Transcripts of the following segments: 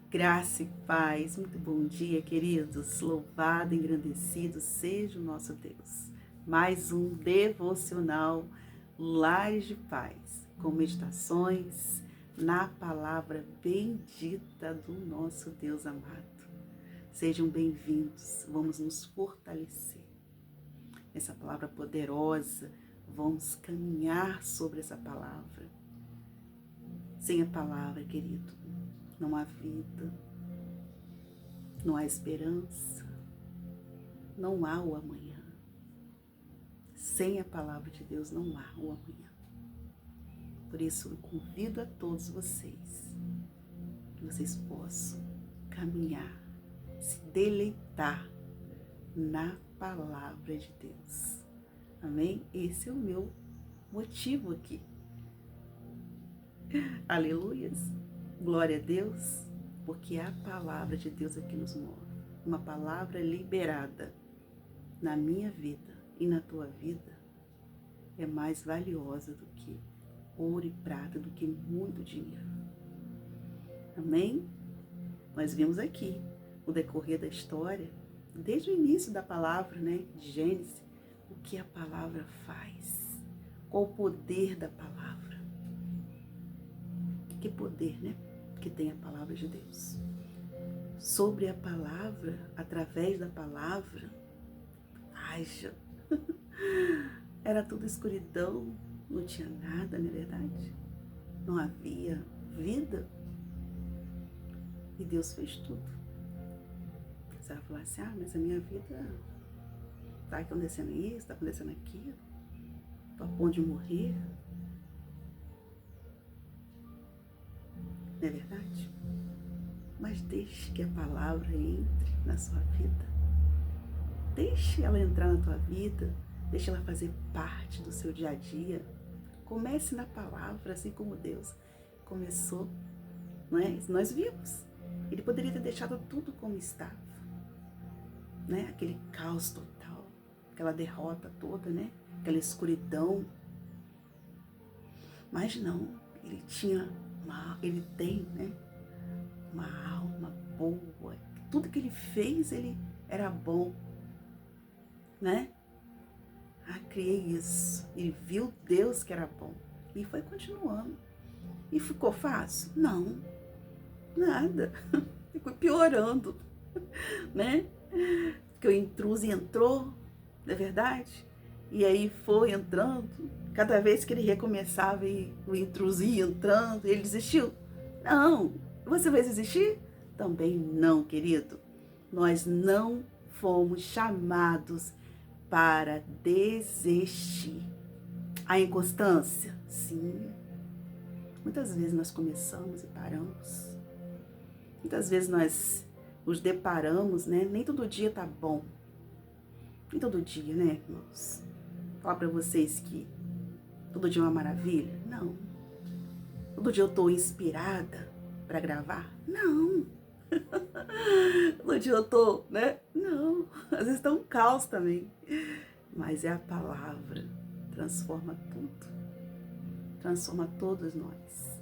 Graça e paz, muito bom dia, queridos. Louvado, engrandecido seja o nosso Deus. Mais um devocional Lares de Paz, com meditações na palavra bendita do nosso Deus amado. Sejam bem-vindos, vamos nos fortalecer. Essa palavra poderosa, vamos caminhar sobre essa palavra. Sem a palavra, querido, não há vida, não há esperança, não há o amanhã. Sem a palavra de Deus não há o amanhã. Por isso eu convido a todos vocês, que vocês possam caminhar, se deleitar na palavra de Deus. Amém? Esse é o meu motivo aqui. Aleluias! Glória a Deus, porque a palavra de Deus é que nos move. Uma palavra liberada na minha vida e na tua vida é mais valiosa do que ouro e prata, do que muito dinheiro. Amém? Nós vimos aqui o decorrer da história, desde o início da palavra, de Gênesis, o que a palavra faz, qual o poder da palavra. Que poder, que tem a palavra de Deus. Sobre a palavra, através da palavra, haja. Era tudo escuridão, não tinha nada, não é verdade? Não havia vida. E Deus fez tudo. Você vai falar assim, mas a minha vida está acontecendo isso, está acontecendo aquilo, estou a ponto de morrer. Não é verdade? Mas deixe que a palavra entre na sua vida. Deixe ela entrar na tua vida. Deixe ela fazer parte do seu dia a dia. Comece na palavra, assim como Deus começou. Não é? Nós vimos. Ele poderia ter deixado tudo como estava. Aquele caos total. Aquela derrota toda, aquela escuridão. Mas não. Ele tem, uma alma boa. Tudo que ele fez, ele era bom, criei isso. Ele viu Deus que era bom. E foi continuando. E ficou fácil? Não, nada. Ficou piorando, Porque o intruso entrou, não é verdade? E aí foi entrando. Cada vez que ele recomeçava e o intruso ia entrando, ele desistiu? Não. Você vai desistir? Também não, querido. Nós não fomos chamados para desistir. A inconstância? Sim. Muitas vezes nós começamos e paramos. Muitas vezes nós nos deparamos, nem todo dia tá bom. Nem todo dia, irmãos? Falar para vocês que todo dia é uma maravilha? Não. Todo dia eu tô inspirada para gravar? Não. Todo dia eu tô, Não. Às vezes tá um caos também. Mas é a palavra. Transforma tudo. Transforma todos nós.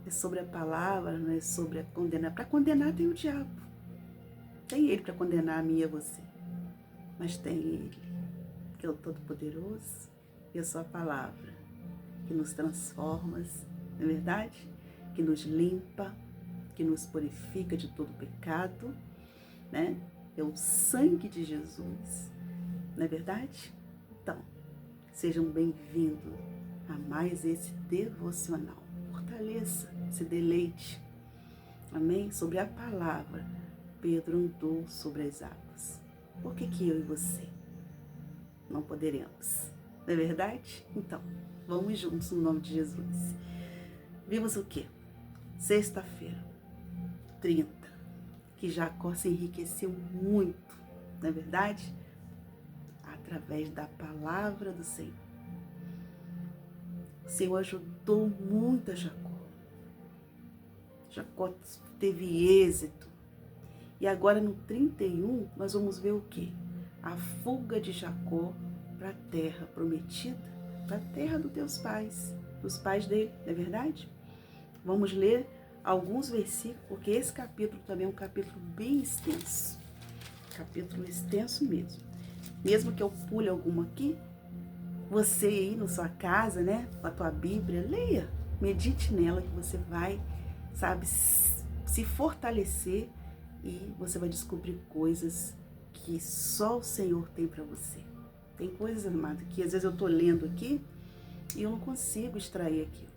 É sobre a palavra, não é sobre a condenar. Para condenar tem o diabo. Tem ele para condenar a mim e a você. Mas tem ele, que é o Todo-Poderoso, e a sua palavra, que nos transforma, não é verdade? Que nos limpa, que nos purifica de todo pecado, É o sangue de Jesus, não é verdade? Então, sejam bem-vindos a mais esse devocional. Fortaleça, se deleite, amém? Sobre a palavra, Pedro andou sobre as águas. Por que eu e você não poderemos? Não é verdade? Então, vamos juntos no nome de Jesus. Vimos o quê? Sexta-feira, 30, que Jacó se enriqueceu muito, não é verdade? Através da palavra do Senhor. O Senhor ajudou muito a Jacó. Jacó teve êxito. E agora no 31, nós vamos ver o quê? A fuga de Jacó para a terra prometida, para a terra dos teus pais, dos pais dele, não é verdade? Vamos ler alguns versículos, porque esse capítulo também é um capítulo bem extenso. Capítulo extenso mesmo. Mesmo que eu pule alguma aqui, você aí na sua casa, né, com a tua Bíblia, leia, medite nela que você vai, sabe, se fortalecer e você vai descobrir coisas que só o Senhor tem para você. Tem coisas, amada, que às vezes eu tô lendo aqui e eu não consigo extrair aquilo.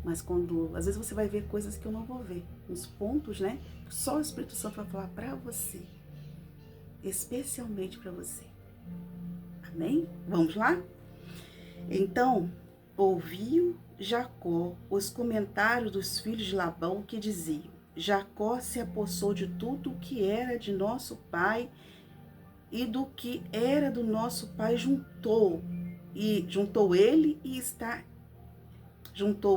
Mas às vezes você vai ver coisas que eu não vou ver, uns pontos, né? Só o Espírito Santo vai falar para você, especialmente para você. Amém? Vamos lá? Então, ouviu Jacó os comentários dos filhos de Labão que diziam: Jacó se apossou de tudo o que era de nosso pai e do que era do nosso pai juntou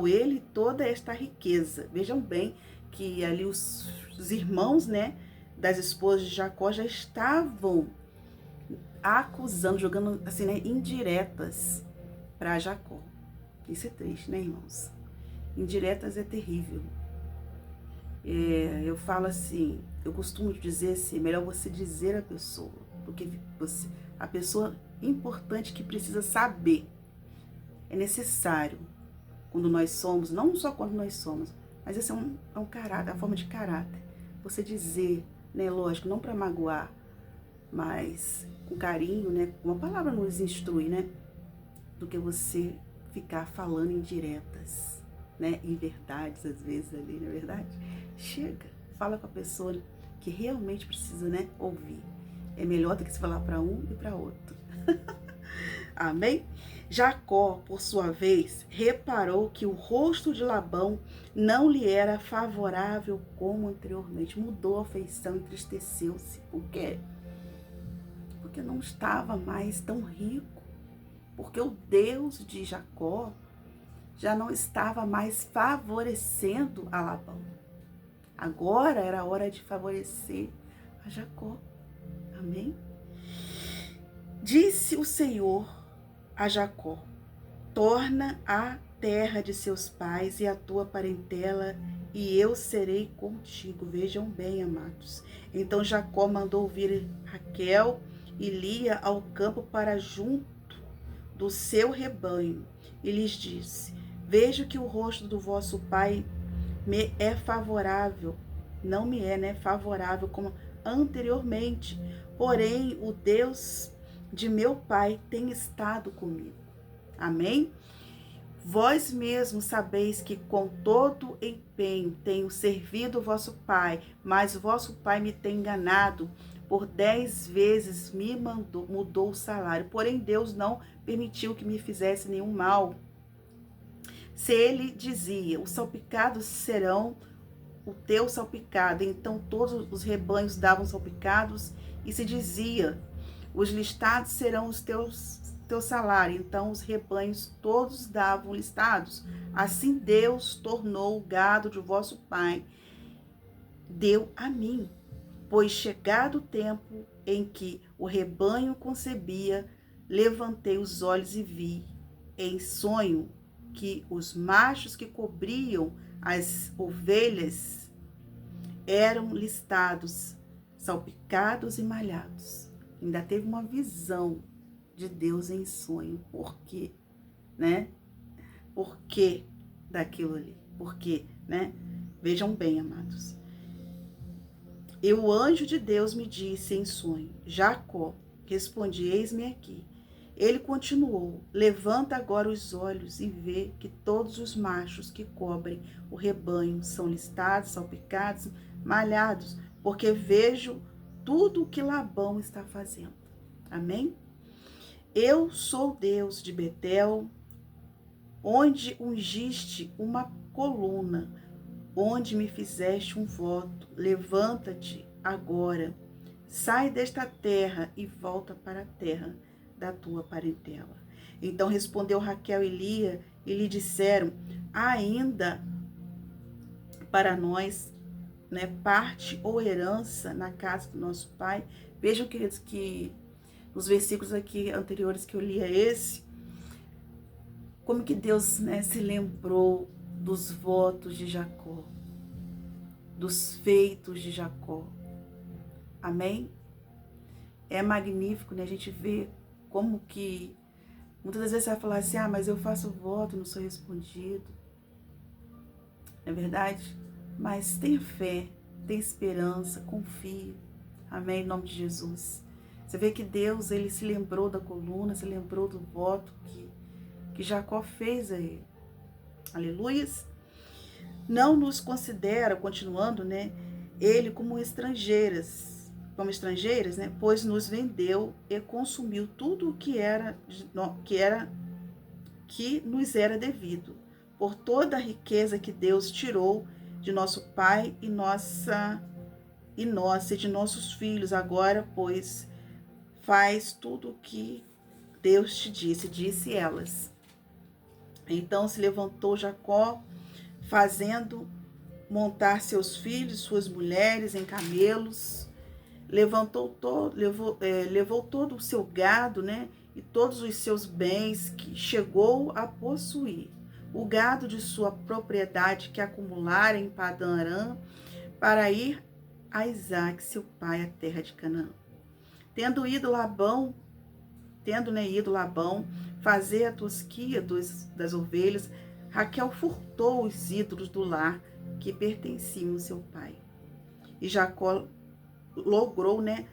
ele toda esta riqueza. Vejam bem que ali os irmãos, né, das esposas de Jacó já estavam acusando, jogando assim, né, indiretas para Jacó. Isso é triste, né, irmãos? Indiretas é terrível. Eu falo assim, eu costumo dizer assim, melhor você dizer a pessoa do que a pessoa importante que precisa saber. É necessário quando nós somos, não só quando nós somos, mas esse é um caráter, a forma de caráter. Você dizer, né, lógico, não para magoar, mas com carinho, né, uma palavra nos instrui, né, do que você ficar falando indiretas, né, em verdades às vezes ali, não é verdade? Chega, fala com a pessoa que realmente precisa, né, ouvir. É melhor do que se falar para um e para outro. Amém? Jacó, por sua vez, reparou que o rosto de Labão não lhe era favorável como anteriormente. Mudou a feição, entristeceu-se. Por quê? Porque não estava mais tão rico. Porque o Deus de Jacó já não estava mais favorecendo a Labão. Agora era a hora de favorecer a Jacó. Amém? Disse o Senhor a Jacó: torna à terra de seus pais e a tua parentela, e eu serei contigo. Vejam bem, amados. Então Jacó mandou vir Raquel e Lia ao campo para junto do seu rebanho, e lhes disse: vejo que o rosto do vosso pai me é favorável, não me é, né, favorável como anteriormente, porém o Deus de meu pai tem estado comigo. Amém? Vós mesmos sabeis que com todo empenho tenho servido o vosso pai, mas vosso pai me tem enganado, por 10 vezes me mudou o salário, porém Deus não permitiu que me fizesse nenhum mal. Se ele dizia, os salpicados serão o teu salpicado, então todos os rebanhos davam salpicados, e se dizia, os listados serão os teu salário, então os rebanhos todos davam listados. Assim Deus tornou o gado de vosso pai, deu a mim, pois chegado o tempo em que o rebanho concebia, levantei os olhos e vi, em sonho, que os machos que cobriam as ovelhas eram listados, salpicados e malhados. Ainda teve uma visão de Deus em sonho. Por quê? Né? Por que daquilo ali? Por quê? Né? Vejam bem, amados. E o anjo de Deus me disse em sonho: Jacó. Respondi: eis-me aqui. Ele continuou: levanta agora os olhos e vê que todos os machos que cobrem o rebanho são listados, salpicados, malhados, porque vejo tudo o que Labão está fazendo. Amém? Eu sou Deus de Betel, onde ungiste uma coluna, onde me fizeste um voto. Levanta-te agora, sai desta terra e volta para a terra da tua parentela. Então respondeu Raquel e Lia e lhe disseram: ainda para nós, né, parte ou herança na casa do nosso pai. Vejam, queridos, que nos versículos aqui anteriores que eu li como que Deus, né, se lembrou dos votos de Jacó, dos feitos de Jacó. Amém? É magnífico, né? A gente vê como que muitas das vezes você vai falar assim, mas eu faço voto, não sou respondido. Não é verdade? Mas tenha fé, tenha esperança, confie. Amém? Em nome de Jesus. Você vê que Deus, ele se lembrou da coluna, se lembrou do voto que Jacó fez a ele. Aleluias. Não nos considera, continuando, né? Ele como estrangeiras, né? Pois nos vendeu e consumiu tudo o que nos era devido, por toda a riqueza que Deus tirou de nosso pai e nossa e de nossos filhos. Agora, pois, faz tudo o que Deus te disse elas. Então se levantou Jacó, fazendo montar seus filhos, suas mulheres em camelos, levou todo o seu gado, né, e todos os seus bens que chegou a possuir, o gado de sua propriedade que acumulara em Padã Arã, para ir a Isaque, seu pai, à terra de Canaã. Tendo ido Labão fazer a tosquia das ovelhas, Raquel furtou os ídolos do lar que pertenciam ao seu pai. E Jacó logrou, né,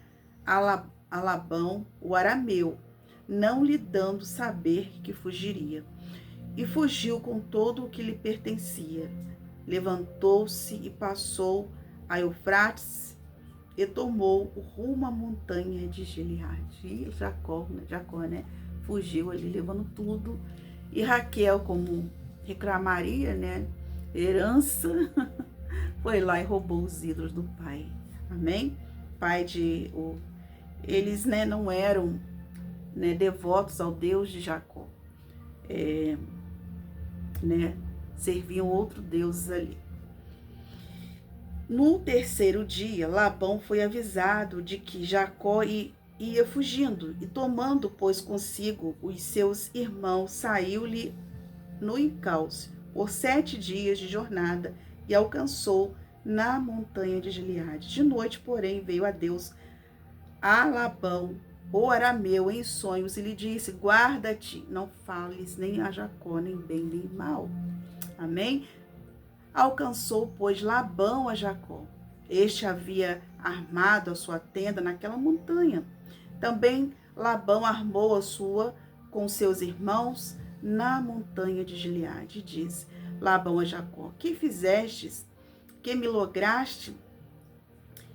a Labão, o arameu, não lhe dando saber que fugiria. E fugiu com todo o que lhe pertencia. Levantou-se e passou a Eufrates e tomou o rumo à montanha de Gileade. E Jacó, né, fugiu ali levando tudo. E Raquel, como reclamaria, né, herança, foi lá e roubou os ídolos do pai. Amém? Eles, né, não eram, né, devotos ao Deus de Jacó. Né, serviam outros deuses ali. No terceiro dia, Labão foi avisado de que Jacó ia fugindo, e tomando, pois, consigo os seus irmãos, saiu-lhe no encalço por 7 dias de jornada e alcançou na montanha de Gileade. De noite, porém, veio a Deus a Labão, o arameu, em sonhos, e lhe disse: guarda-te, não fales nem a Jacó, nem bem nem mal. Amém? Alcançou, pois, Labão a Jacó. Este havia armado a sua tenda naquela montanha. Também Labão armou a sua com seus irmãos na montanha de Gileade. Diz Labão a Jacó: que fizestes, que me lograste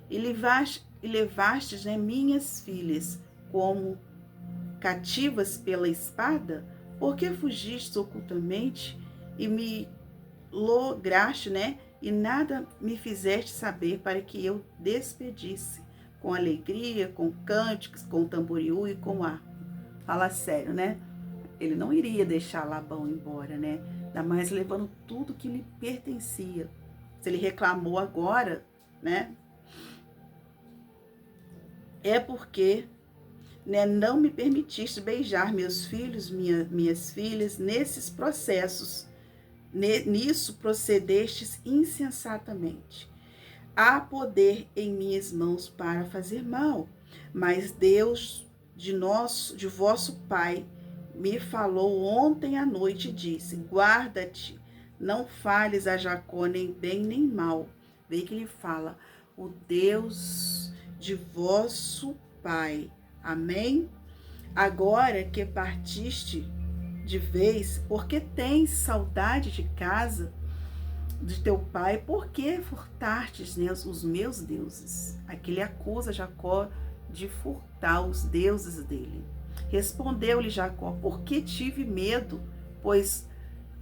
e levastes, né, minhas filhas como cativas pela espada? Por que fugiste ocultamente e me lograste, né, e nada me fizeste saber, para que eu despedisse com alegria, com cânticos, com tamboril e com harpa? Fala sério, né? Ele não iria deixar Labão embora, né? Ainda mais levando tudo que lhe pertencia. Se ele reclamou agora, né, é porque, né, não me permitiste beijar meus filhos, minhas filhas, nesses processos. Nisso procedestes insensatamente. Há poder em minhas mãos para fazer mal, mas Deus de vosso Pai me falou ontem à noite e disse: guarda-te, não fales a Jacó nem bem nem mal. Vê que ele fala: o Deus de vosso Pai. Amém? Agora que partiste de vez, porque tens saudade de casa de teu pai, por que furtastes, né, os meus deuses? Aqui ele acusa Jacó de furtar os deuses dele. Respondeu-lhe Jacó: porque tive medo, pois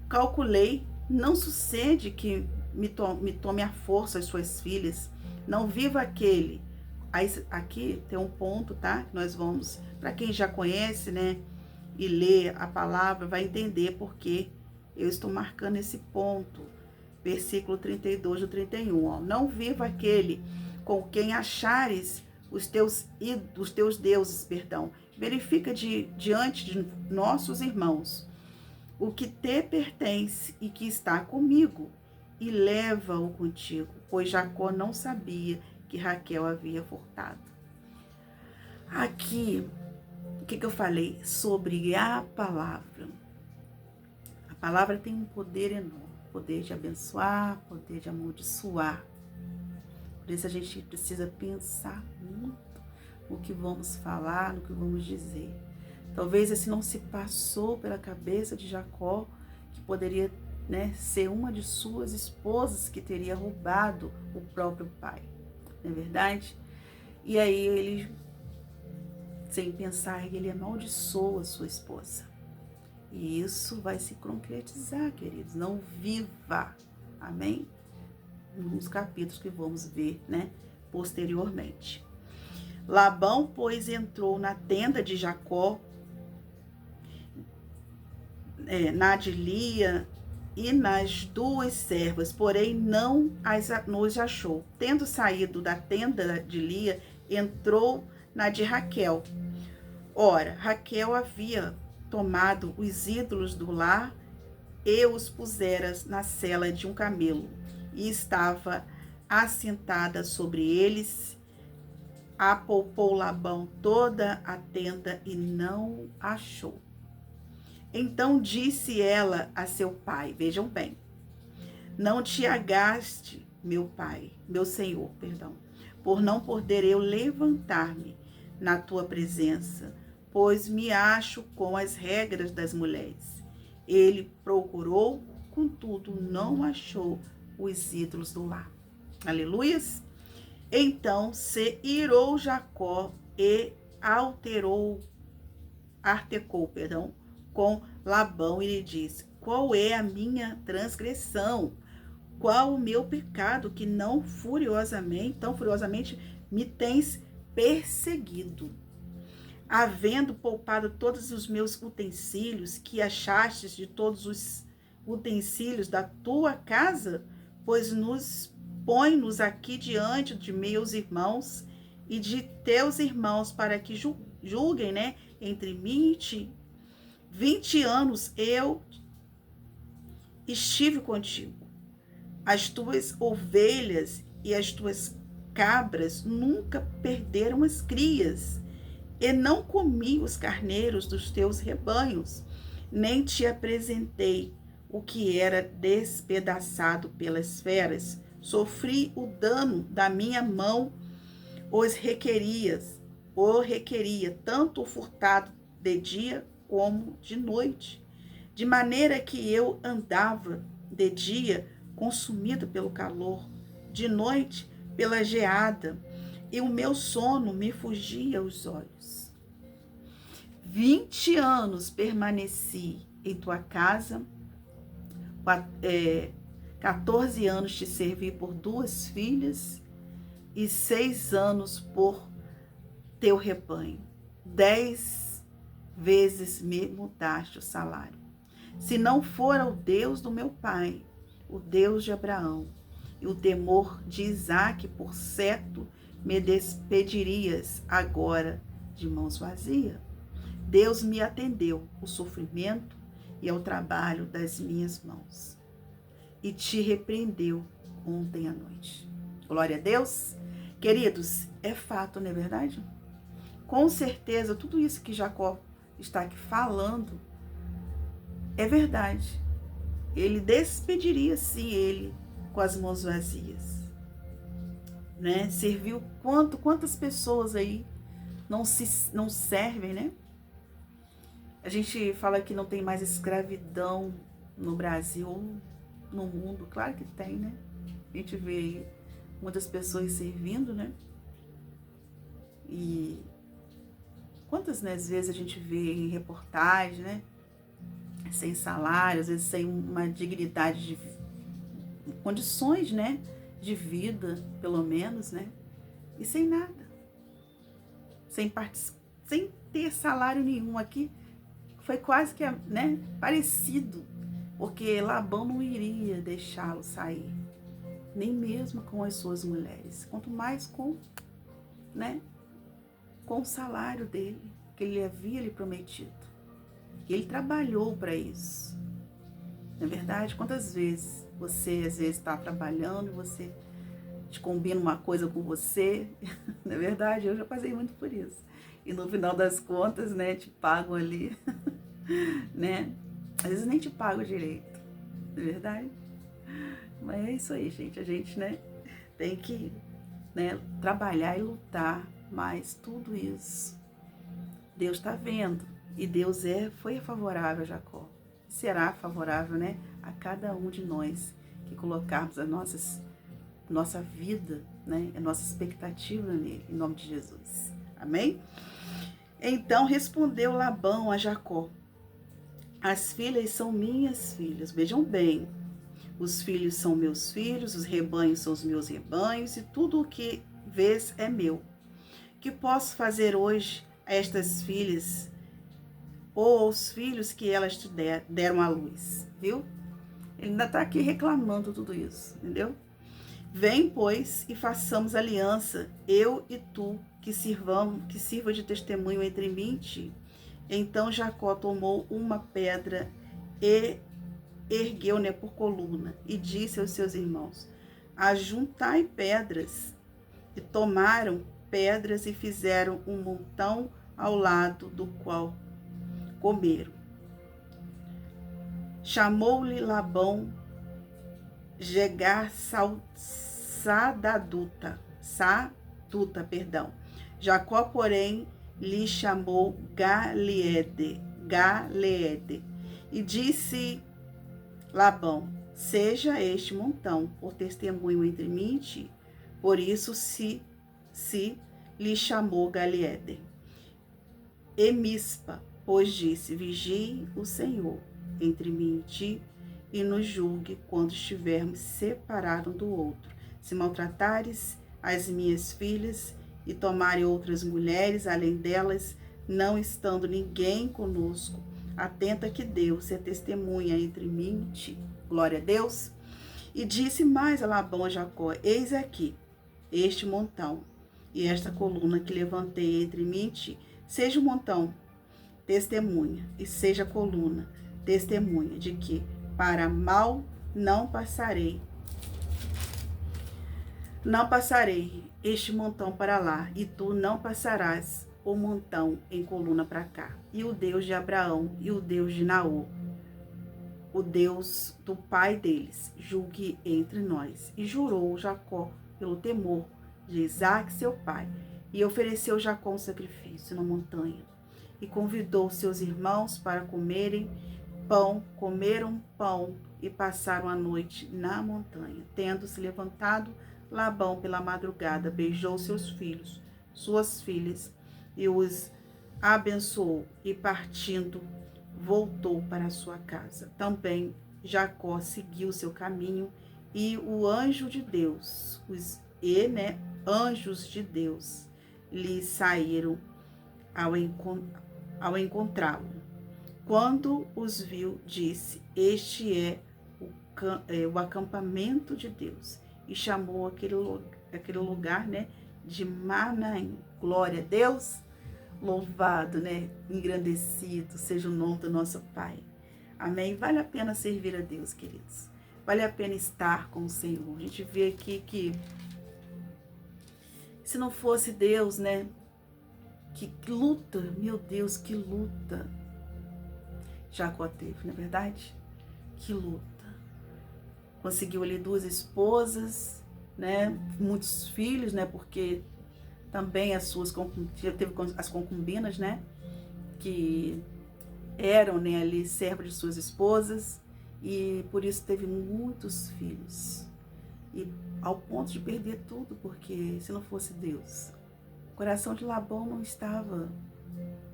calculei, não sucede que me tome à força as suas filhas, não viva aquele. Aí, aqui tem um ponto, tá? Nós vamos, para quem já conhece, né, e lê a palavra, vai entender porque eu estou marcando esse ponto. Versículo 32 do 31, ó. Não viva aquele com quem achares os teus deuses, verifica diante de nossos irmãos, o que te pertence e que está comigo, e leva-o contigo, pois Jacó não sabia que Raquel havia furtado. Aqui, o que eu falei? Sobre a palavra. A palavra tem um poder enorme, poder de abençoar, poder de amaldiçoar. Por isso a gente precisa pensar muito no que vamos falar, no que vamos dizer. Talvez esse não se passou pela cabeça de Jacó, que poderia, né, ser uma de suas esposas que teria roubado o próprio pai. Não é verdade? E aí ele, sem pensar, ele amaldiçoa a sua esposa. E isso vai se concretizar, queridos. Não viva. Amém? Nos capítulos que vamos ver, né, posteriormente. Labão, pois, entrou na tenda de Jacó, na de Lia e nas duas servas, porém não nos achou. Tendo saído da tenda de Lia, entrou na de Raquel. Ora, Raquel havia tomado os ídolos do lar e os pusera na sela de um camelo, e estava assentada sobre eles. Apalpou Labão toda a tenda e não achou. Então disse ela a seu pai, vejam bem, não te agaste, meu senhor, por não poder eu levantar-me na tua presença, pois me acho com as regras das mulheres. Ele procurou, contudo não achou os ídolos do lar. Aleluias! Então se irou Jacó e artecou com Labão e lhe disse: qual é a minha transgressão? Qual o meu pecado que tão furiosamente me tens perseguido? Havendo poupado todos os meus utensílios que achastes de todos os utensílios da tua casa, pois põe-nos aqui diante de meus irmãos e de teus irmãos, para que julguem, né, entre mim e ti. 20 anos eu estive contigo. As tuas ovelhas e as tuas cabras nunca perderam as crias, e não comi os carneiros dos teus rebanhos, nem te apresentei o que era despedaçado pelas feras. Sofri o dano da minha mão, o requeria, tanto o furtado de dia como de noite, de maneira que eu andava de dia consumido pelo calor, de noite pela geada, e o meu sono me fugia aos olhos. 20 anos permaneci em tua casa, 14 anos te servi por 2 filhas, e 6 anos por teu rebanho. 10 vezes me mudaste o salário. Se não fora o Deus do meu pai, o Deus de Abraão, e o temor de Isaque, por certo, me despedirias agora de mãos vazias. Deus me atendeu o sofrimento e ao trabalho das minhas mãos, e te repreendeu ontem à noite. Glória a Deus. Queridos, é fato, não é verdade? Com certeza, tudo isso que Jacó está aqui falando é verdade. Ele despediria, sim, ele com as mãos vazias, né? Serviu quantas pessoas aí não servem, né? A gente fala que não tem mais escravidão no Brasil, no mundo. Claro que tem, né? A gente vê aí muitas pessoas servindo, né? E quantas, né, vezes a gente vê em reportagem, né? Sem salário, às vezes sem uma dignidade de condições, né? De vida, pelo menos, né? E sem nada. Sem ter salário nenhum. Aqui foi quase que, né, parecido, porque Labão não iria deixá-lo sair, nem mesmo com as suas mulheres, quanto mais com, né, com o salário dele, que ele havia lhe prometido. E ele trabalhou para isso. Não é verdade? Quantas vezes você, às vezes, está trabalhando e você te combina uma coisa com você, não é verdade? Eu já passei muito por isso. E no final das contas, né, te pagam ali, né? Às vezes nem te pagam direito, não é verdade? Mas é isso aí, gente. A gente, né, tem que, né, trabalhar e lutar, mas tudo isso Deus está vendo. E Deus foi favorável a Jacó. Será favorável, né, a cada um de nós que colocarmos nossa vida, né, a nossa expectativa nele, em nome de Jesus. Amém? Então respondeu Labão a Jacó: as filhas são minhas filhas. Vejam bem, os filhos são meus filhos, os rebanhos são os meus rebanhos, e tudo o que vês é meu. Que posso fazer hoje a estas filhas ou aos filhos que elas te deram à luz? Viu? Ele ainda está aqui reclamando tudo isso, entendeu? Vem, pois, e façamos aliança, eu e tu, que sirva de testemunho entre mim e ti. Então Jacó tomou uma pedra e ergueu, né, por coluna, e disse aos seus irmãos: ajuntai pedras. E tomaram pedras e fizeram um montão ao lado do qual comeram. Chamou-lhe Labão Jegar Saduta, Jacó, porém, lhe chamou Galeede. E disse Labão: seja este montão por testemunho entre mim e ti. Por isso se lhe chamou Galeede. E Mispa, pois disse: vigie o Senhor entre mim e ti, e nos julgue quando estivermos separados um do outro. Se maltratares as minhas filhas e tomarem outras mulheres além delas, não estando ninguém conosco, atenta que Deus é testemunha entre mim e ti. Glória a Deus. E disse mais a Labão a Jacó: eis aqui este montão e esta coluna que levantei entre mim e ti. Seja o montão testemunha e seja a coluna testemunha de que para mal não passarei este montão para lá, e tu não passarás o montão em coluna para cá. E o Deus de Abraão e o Deus de Naor, o Deus do pai deles, julgue entre nós. E jurou Jacó pelo temor de Isaque, seu pai, e ofereceu Jacó um sacrifício na montanha, e convidou seus irmãos para comeram pão e passaram a noite na montanha. Tendo-se levantado Labão pela madrugada, beijou seus filhos, suas filhas, e os abençoou, e partindo, voltou para sua casa. Também Jacó seguiu seu caminho, e o anjo de Deus, anjos de Deus, lhe saíram ao encontrá-lo. Quando os viu, disse: este é o acampamento de Deus. E chamou aquele lugar, né, de Manaim. Glória a Deus. Louvado, né, engrandecido seja o nome do nosso Pai. Amém? Vale a pena servir a Deus, queridos. Vale a pena estar com o Senhor. A gente vê aqui que se não fosse Deus, né, que luta, meu Deus, que luta Jacó teve, não é verdade? Que luta. Conseguiu ali 2 esposas, né, muitos filhos, né, porque também teve as concubinas, né, que eram, né, ali servos de suas esposas, e por isso teve muitos filhos. E ao ponto de perder tudo, porque se não fosse Deus, o coração de Labão não estava,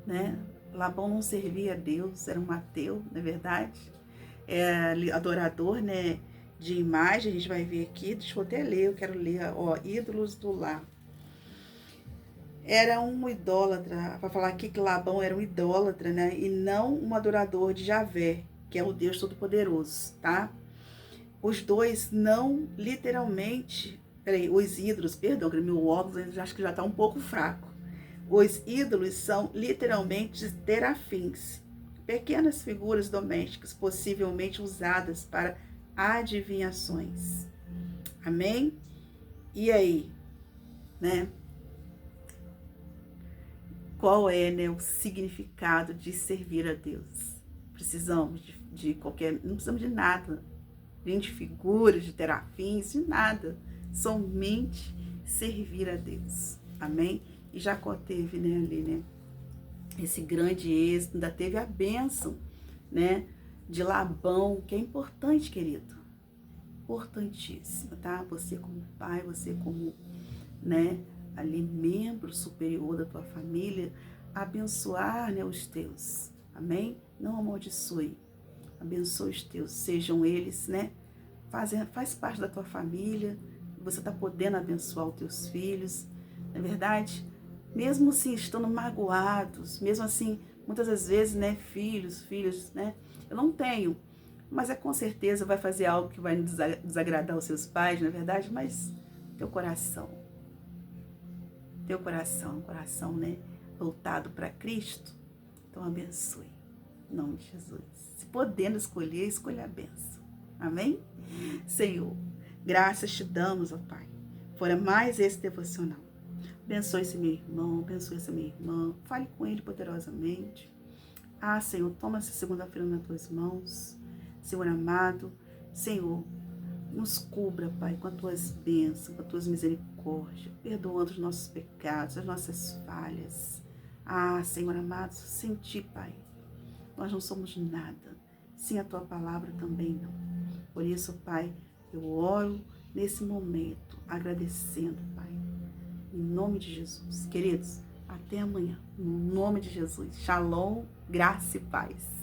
né? Labão não servia a Deus, era um ateu, não é verdade? Era adorador, né, de imagem. A gente vai ver aqui, deixa eu até ler, eu quero ler, ó, ídolos do lar. Era um idólatra, para falar aqui que Labão era um idólatra, né, e não um adorador de Javé, que é o Deus Todo-Poderoso, tá? Os dois não literalmente, os ídolos, perdão, que meu óculos acho que já está um pouco fraco. Os ídolos são literalmente terafins, pequenas figuras domésticas, possivelmente usadas para adivinhações. Amém? E aí, né? Qual é, né, o significado de servir a Deus? Precisamos de qualquer... Não precisamos de nada. Nem de figuras, de terafins, de nada. Somente servir a Deus. Amém? E Jacó teve, né, ali, né, esse grande êxito, ainda teve a bênção, né, de Labão, que é importante, querido. Importantíssimo, tá? Você como pai, você como, né, ali membro superior da tua família, abençoar, né, os teus. Amém? Não amaldiçoe. Abençoe os teus, sejam eles, né? Faz parte da tua família, você está podendo abençoar os teus filhos, não é verdade? Mesmo assim, estando magoados, mesmo assim, muitas das vezes, né, filhos, né? Eu não tenho, mas com certeza vai fazer algo que vai desagradar os seus pais, não é verdade? Mas teu coração, um coração, né, voltado para Cristo, então abençoe, em nome de Jesus. Se podendo escolher, escolha a bênção. Amém? Senhor, graças te damos, ó Pai, por mais esse devocional. Abençoe esse meu irmão, abençoe essa minha irmã, fale com ele poderosamente. Ah, Senhor, toma essa segunda-feira nas tuas mãos. Senhor amado, Senhor, nos cubra, Pai, com as tuas bênçãos, com as tuas misericórdias, perdoando os nossos pecados, as nossas falhas. Ah, Senhor amado, sem ti, Pai, nós não somos nada. Sem a tua palavra também não. Por isso, Pai, eu oro nesse momento, agradecendo, Pai, em nome de Jesus. Queridos, até amanhã, no nome de Jesus. Shalom, graça e paz.